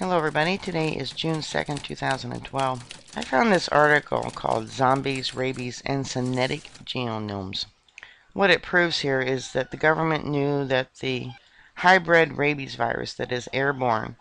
Hello everybody, today is June 2nd, 2012. I found this article called Zombies, Rabies, and Synthetic Genomes. What it proves here is that the government knew that the hybrid rabies virus that is airborne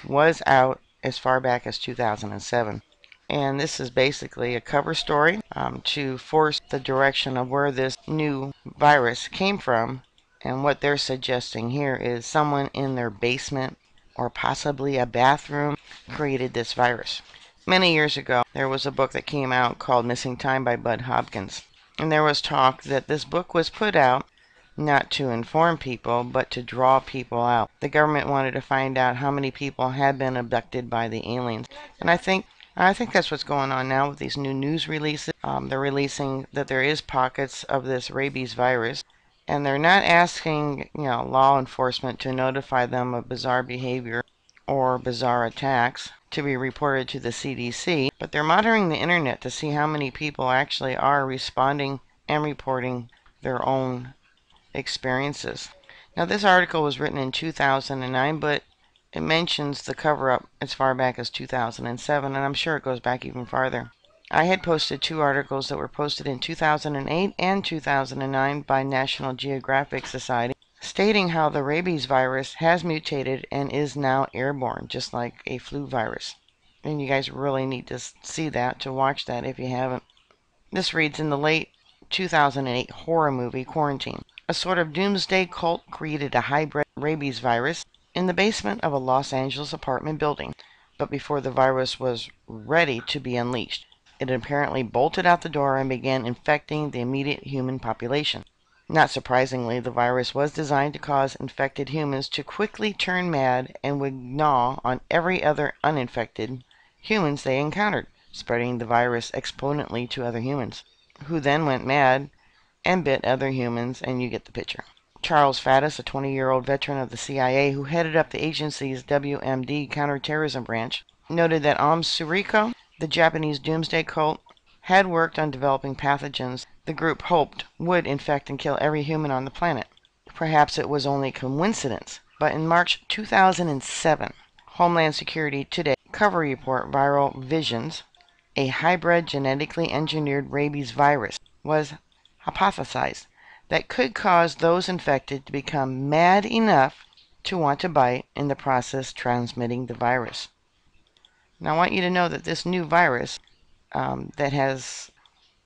was out as far back as 2007. And this is basically a cover story to force the direction of where this new virus came from. And what they're suggesting here is someone in their basement or possibly a bathroom created this virus. Many years ago, there was a book that came out called Missing Time by Bud Hopkins. And there was talk that this book was put out not to inform people, but to draw people out. The government wanted to find out how many people had been abducted by the aliens. And I think that's what's going on now with these new news releases. They're releasing that there is pockets of this rabies virus. And they're not asking, law enforcement to notify them of bizarre behavior or bizarre attacks to be reported to the CDC, but they're monitoring the internet to see how many people actually are responding and reporting their own experiences. Now, this article was written in 2009, but it mentions the cover-up as far back as 2007, and I'm sure it goes back even farther. I had posted two articles that were posted in 2008 and 2009 by National Geographic Society stating how the rabies virus has mutated and is now airborne, just like a flu virus. And you guys really need to see that, to watch that if you haven't. This reads, in the late 2008 horror movie Quarantine, a sort of doomsday cult created a hybrid rabies virus in the basement of a Los Angeles apartment building. But before the virus was ready to be unleashed, it apparently bolted out the door and began infecting the immediate human population. Not surprisingly, the virus was designed to cause infected humans to quickly turn mad and would gnaw on every other uninfected humans they encountered, spreading the virus exponentially to other humans, who then went mad and bit other humans, and you get the picture. Charles Faddis, a 20-year-old veteran of the CIA who headed up the agency's WMD counterterrorism branch, noted that Suriko, the Japanese doomsday cult, had worked on developing pathogens the group hoped would infect and kill every human on the planet. Perhaps it was only coincidence, but in March 2007, Homeland Security Today cover report Viral Visions, a hybrid genetically engineered rabies virus, was hypothesized that could cause those infected to become mad enough to want to bite, in the process transmitting the virus. Now, I want you to know that this new virus that has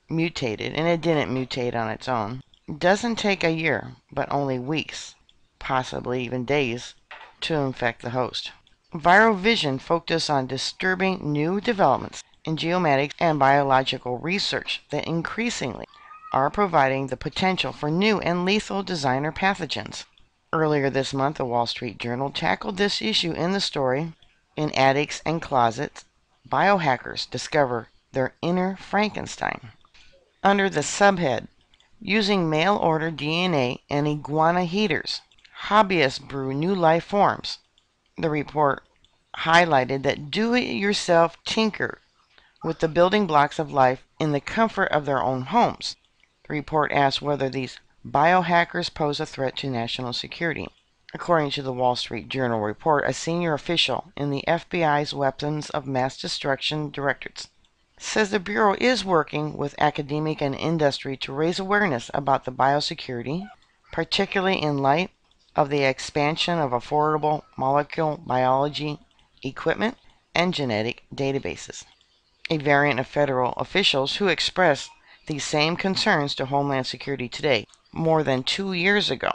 mutated, and it didn't mutate on its own, doesn't take a year, but only weeks, possibly even days, to infect the host. Viral Vision focused on disturbing new developments in geomatics and biological research that increasingly are providing the potential for new and lethal designer pathogens. Earlier this month, the Wall Street Journal tackled this issue in the story, In Attics and Closets, Biohackers Discover Their Inner Frankenstein. Under the subhead, Using Mail-Order DNA and Iguana Heaters, Hobbyists Brew New Life Forms. The report highlighted that do-it-yourself tinker with the building blocks of life in the comfort of their own homes. The report asked whether these biohackers pose a threat to national security. According to the Wall Street Journal report, a senior official in the FBI's Weapons of Mass Destruction Directorate says the Bureau is working with academic and industry to raise awareness about the biosecurity, particularly in light of the expansion of affordable molecular biology equipment and genetic databases. A variant of federal officials who expressed these same concerns to Homeland Security Today more than 2 years ago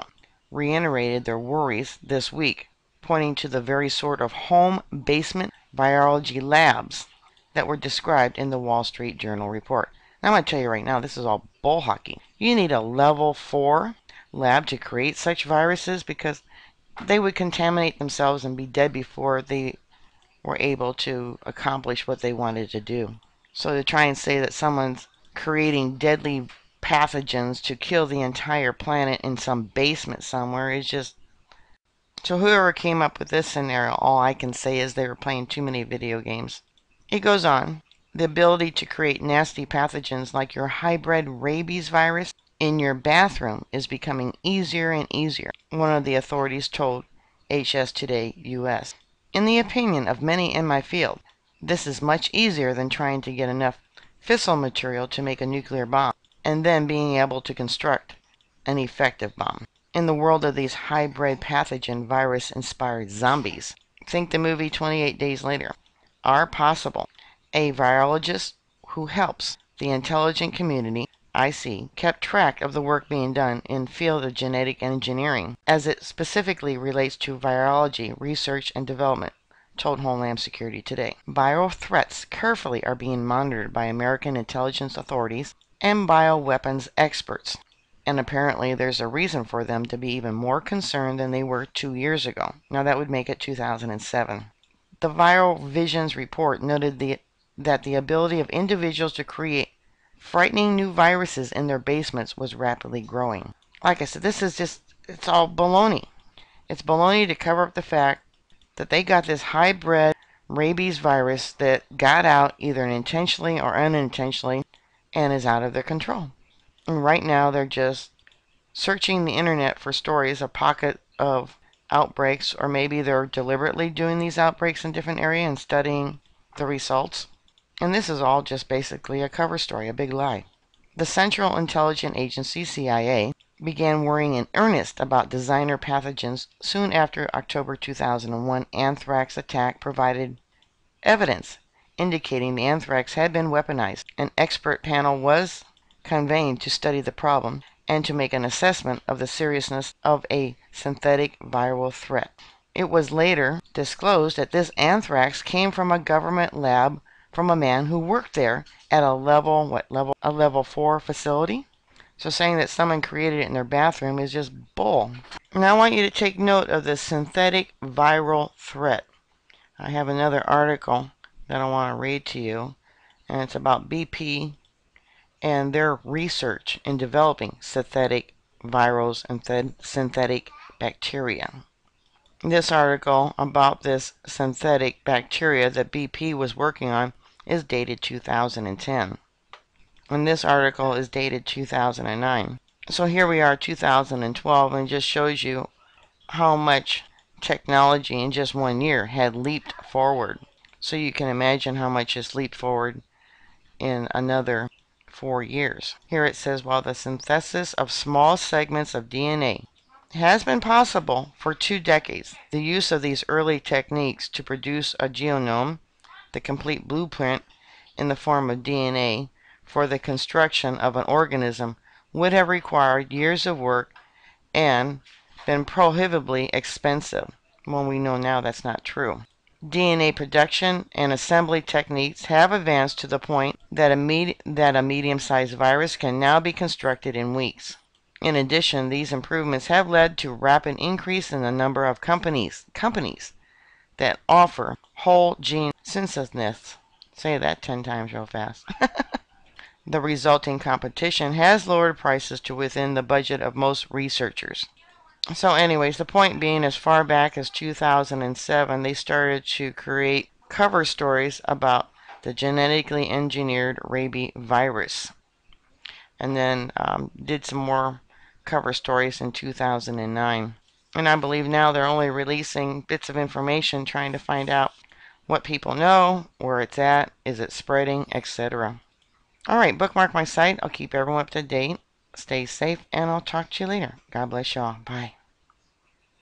reiterated their worries this week, pointing to the very sort of home basement biology labs that were described in the Wall Street Journal report. Now, I'm going to tell you right now, this is all bull hockey. You need a level 4 lab to create such viruses, because they would contaminate themselves and be dead before they were able to accomplish what they wanted to do. So to try and say that someone's creating deadly pathogens to kill the entire planet in some basement somewhere is just... So whoever came up with this scenario, all I can say is they were playing too many video games. It goes on. The ability to create nasty pathogens like your hybrid rabies virus in your bathroom is becoming easier and easier, one of the authorities told HS Today US. In the opinion of many in my field, this is much easier than trying to get enough fissile material to make a nuclear bomb, and then being able to construct an effective bomb. In the world of these hybrid pathogen virus-inspired zombies, think the movie 28 Days Later, are possible. A virologist who helps the intelligent community, I see, kept track of the work being done in field of genetic engineering as it specifically relates to virology research and development, told Homeland Security today. Viral threats carefully are being monitored by American intelligence authorities and bioweapons experts. And apparently there's a reason for them to be even more concerned than they were 2 years ago. Now that would make it 2007. The Viral Visions report noted that the ability of individuals to create frightening new viruses in their basements was rapidly growing. Like I said, this is just, it's all baloney. It's baloney to cover up the fact that they got this hybrid rabies virus that got out either intentionally or unintentionally and is out of their control. And right now they're just searching the internet for stories, a pocket of outbreaks, or maybe they're deliberately doing these outbreaks in different areas and studying the results. And this is all just basically a cover story, a big lie. The Central Intelligence Agency, CIA, began worrying in earnest about designer pathogens soon after October 2001 anthrax attack provided evidence indicating the anthrax had been weaponized. An expert panel was convened to study the problem and to make an assessment of the seriousness of a synthetic viral threat. It was later disclosed that this anthrax came from a government lab from a man who worked there at a level 4 facility. So saying that someone created it in their bathroom is just bull. Now I want you to take note of the synthetic viral threat. I have another article that I want to read to you, and it's about BP and their research in developing synthetic virals and synthetic bacteria. This article about this synthetic bacteria that BP was working on is dated 2010. And this article is dated 2009. So here we are 2012, and it just shows you how much technology in just 1 year had leaped forward. So you can imagine how much has leaped forward in another 4 years. Here it says, while the synthesis of small segments of DNA has been possible for 2 decades, the use of these early techniques to produce a genome, the complete blueprint in the form of DNA, for the construction of an organism would have required years of work and been prohibitively expensive. Well, we know now that's not true. DNA production and assembly techniques have advanced to the point that a medium-sized virus can now be constructed in weeks. In addition, these improvements have led to a rapid increase in the number of companies that offer whole gene synthesis. Say that 10 times real fast. The resulting competition has lowered prices to within the budget of most researchers. So anyways, the point being, as far back as 2007, they started to create cover stories about the genetically engineered rabies virus. And then did some more cover stories in 2009. And I believe now they're only releasing bits of information, trying to find out what people know, where it's at, is it spreading, etc. Alright, bookmark my site. I'll keep everyone up to date. Stay safe, and I'll talk to you later. God bless y'all. Bye.